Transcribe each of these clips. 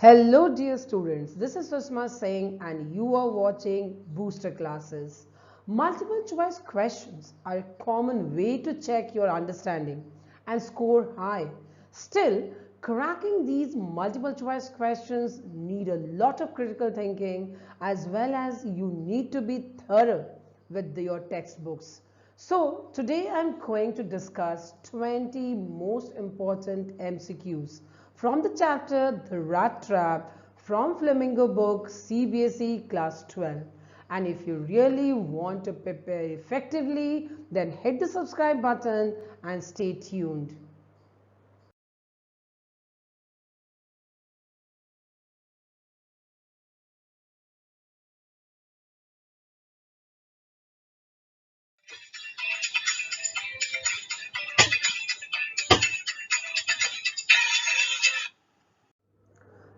Hello dear students, this is Sushma Singh and you are watching Booster Classes. Multiple choice questions are a common way to check your understanding and score high. Still, cracking these multiple choice questions need a lot of critical thinking as well as you need to be thorough with your textbooks. So today I'm going to discuss 20 most important MCQs from the chapter The Rattrap from Flamingo book CBSE class 12. And if you really want to prepare effectively, then hit the subscribe button and stay tuned.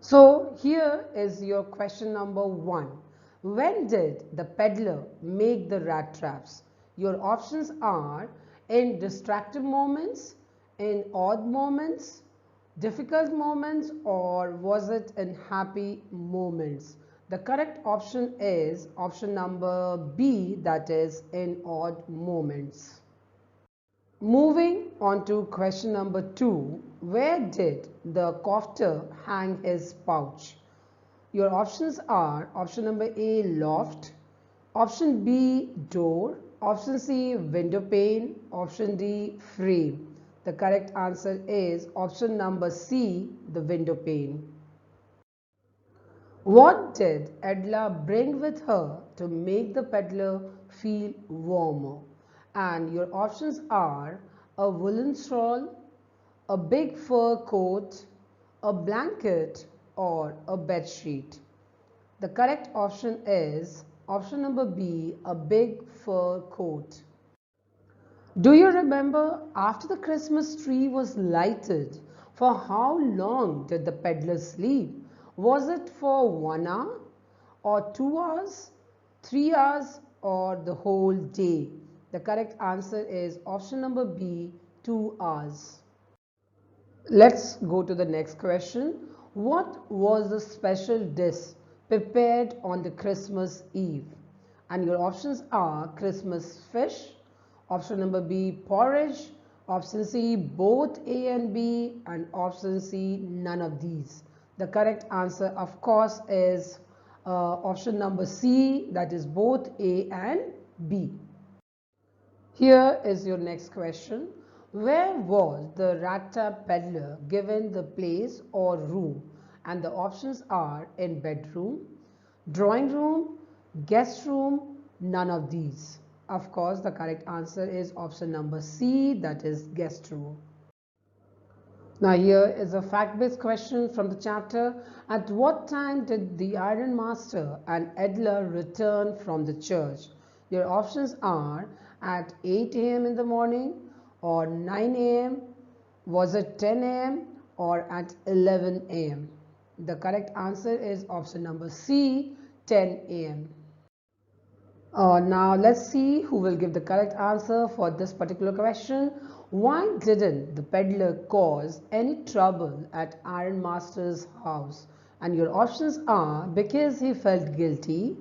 So here is your question number 1. When did the peddler make the rat traps? Your options are in distracted moments, in odd moments, difficult moments, or was it in happy moments? The correct option is option number B, that is in odd moments. Moving on to question number 2, where did the crofter hang his pouch? Your options are option number A, loft, option B, door, option C, window pane, option D, frame. The correct answer is option number C, the window pane. What did Edla bring with her to make the peddler feel warmer? And your options are a woolen shawl, a big fur coat, a blanket, or a bed sheet. The correct option is option number B, a big fur coat. Do you remember after the Christmas tree was lighted, for how long did the peddler sleep? Was it for 1 hour or 2 hours, 3 hours or the whole day? The correct answer is option number B, 2 hours. Let's go to the next question. What was the special dish prepared on the Christmas Eve? And your options are Christmas fish, option number B, porridge, option C, both A and B, and option C, none of these. The correct answer, of course, is option number C, that is both A and B. Here is your next question. Where was the Rattrap peddler given the place or room? And the options are in bedroom, drawing room, guest room, none of these. Of course, the correct answer is option number C, that is guest room. Now here is a fact-based question from the chapter. At what time did the Ironmaster and Edla return from the church? Your options are at 8 a.m. in the morning or 9 a.m. Was it 10 a.m. or at 11 a.m.? The correct answer is option number C, 10 a.m. Now let's see who will give the correct answer for this particular question. Why didn't the peddler cause any trouble at Ironmaster's house? And your options are because he felt guilty,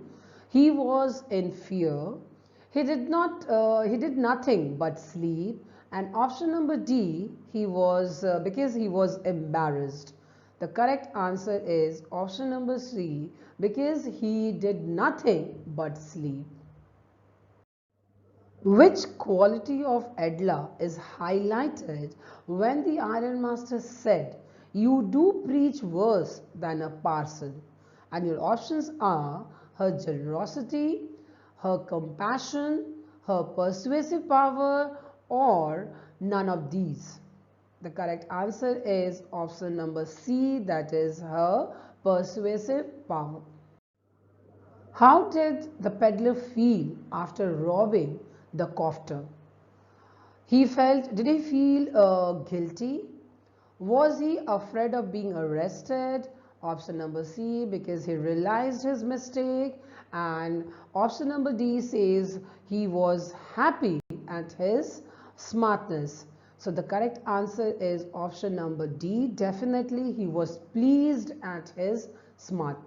he was in fear, he did nothing but sleep, and option number D, he was because he was embarrassed. The correct answer is option number C, because he did nothing but sleep. Which quality of Edla is highlighted when the Ironmaster said, "You do preach worse than a parson"? And your options are her generosity, her compassion, her persuasive power, or none of these. The correct answer is option number C, that is her persuasive power. How did the peddler feel after robbing the crofter? Did he feel guilty? Was he afraid of being arrested? Option number C, because he realized his mistake. And option number D says he was happy at his smartness. So the correct answer is option number D. Definitely he was pleased at his smart.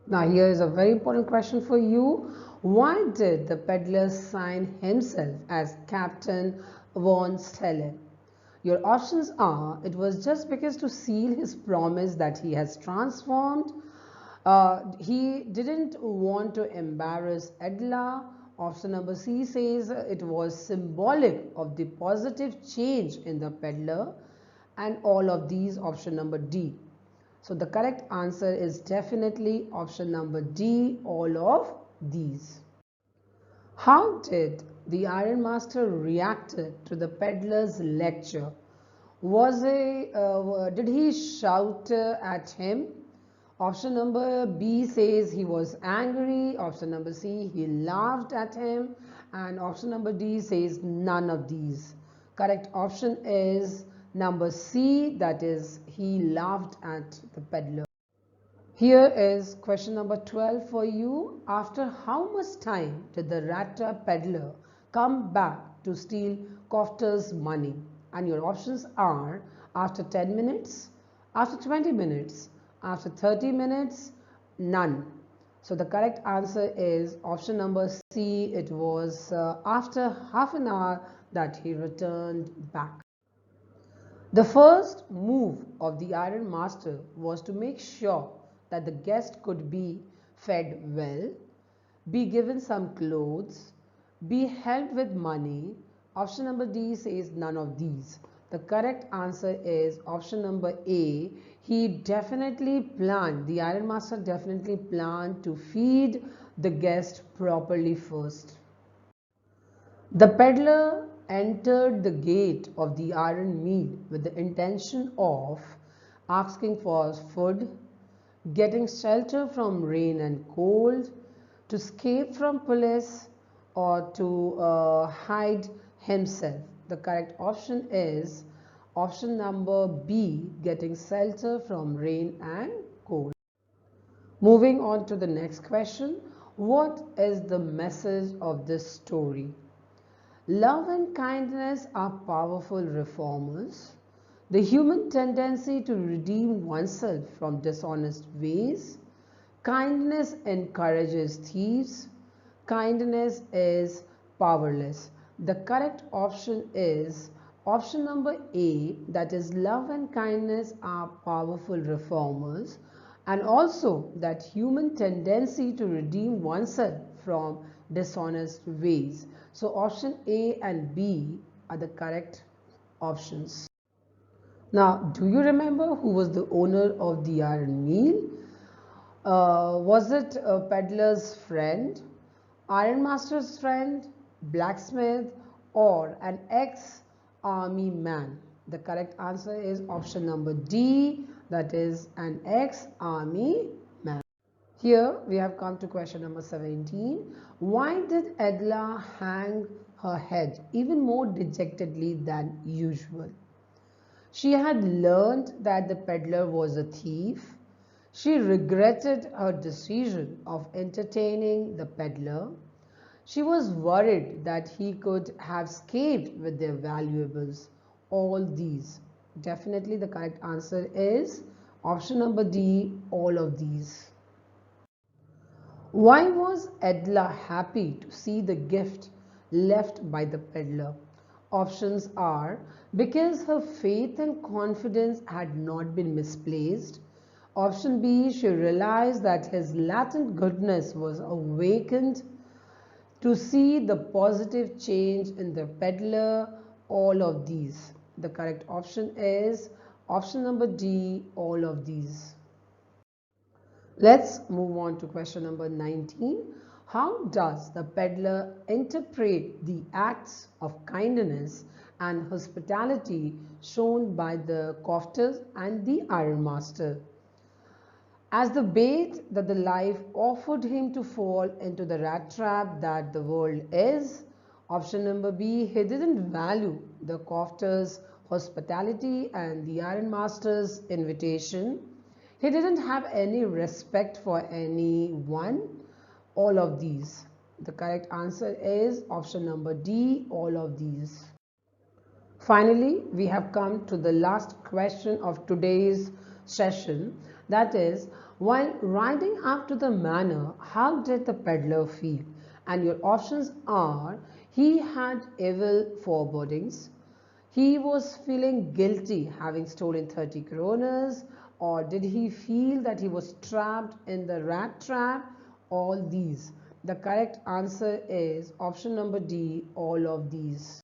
Now here is a very important question for you. Why did the peddler sign himself as Captain Von Stahle? Your options are: it was just because to seal his promise that he has transformed, he didn't want to embarrass Edla. Option number C says it was symbolic of the positive change in the peddler, and all of these, option number D. So the correct answer is definitely option number D, all of these. How did the Ironmaster reacted to the peddler's lecture? Did he shout at him? Option number B says he was angry. Option number C, he laughed at him. And option number D says none of these. Correct option is number C, that is, he laughed at the peddler. Here is question number 12 for you. After how much time did the Rattrap peddler come back to steal crofter's money? And your options are: after 10 minutes, after 20 minutes, after 30 minutes, none. So the correct answer is option number C. It was after half an hour that he returned back. The first move of the Ironmaster was to make sure that the guest could be fed well, be given some clothes, be helped with money. Option number D says none of these. The correct answer is option number A. The Ironmaster definitely planned to feed the guest properly first. The peddler entered the gate of the iron mill with the intention of asking for food, getting shelter from rain and cold, to escape from police, or to hide himself. The correct option is option number B, getting shelter from rain and cold. Moving on to the next question. What is the message of this story? Love and kindness are powerful reformers. The human tendency to redeem oneself from dishonest ways. Kindness encourages thieves. Kindness is powerless. The correct option is option number A, that is, love and kindness are powerful reformers, and also that human tendency to redeem oneself from dishonest ways. So option A and B are the correct options. Now, do you remember who was the owner of the iron mill? Was it a peddler's friend, ironmaster's friend, blacksmith, or an ex-army man? The correct answer is option number D, that is, an ex-army man. Here we have come to question number 17. Why did Edla hang her head even more dejectedly than usual? She had learned that the peddler was a thief. She regretted her decision of entertaining the peddler. She was worried that he could have escaped with their valuables. All these. Definitely the correct answer is option number D, all of these. Why was Edla happy to see the gift left by the peddler? Options are: because her faith and confidence had not been misplaced. Option B, she realized that his latent goodness was awakened. To see the positive change in the peddler, all of these. The correct option is option number D, all of these. Let's move on to question number 19. How does the peddler interpret the acts of kindness and hospitality shown by the crofters and the ironmaster as the bait that the life offered him to fall into the rat trap that the world is? Option number B, he didn't value the crofters' hospitality and the ironmaster's invitation. He didn't have any respect for anyone. All of these. The correct answer is option number D, all of these. Finally, we have come to the last question of today's session, that is, while riding up to the manor, how did the peddler feel? And your options are: he had evil forebodings, he was feeling guilty having stolen 30 kronas, or did he feel that he was trapped in the rat trap? All these. The correct answer is option number D, all of these.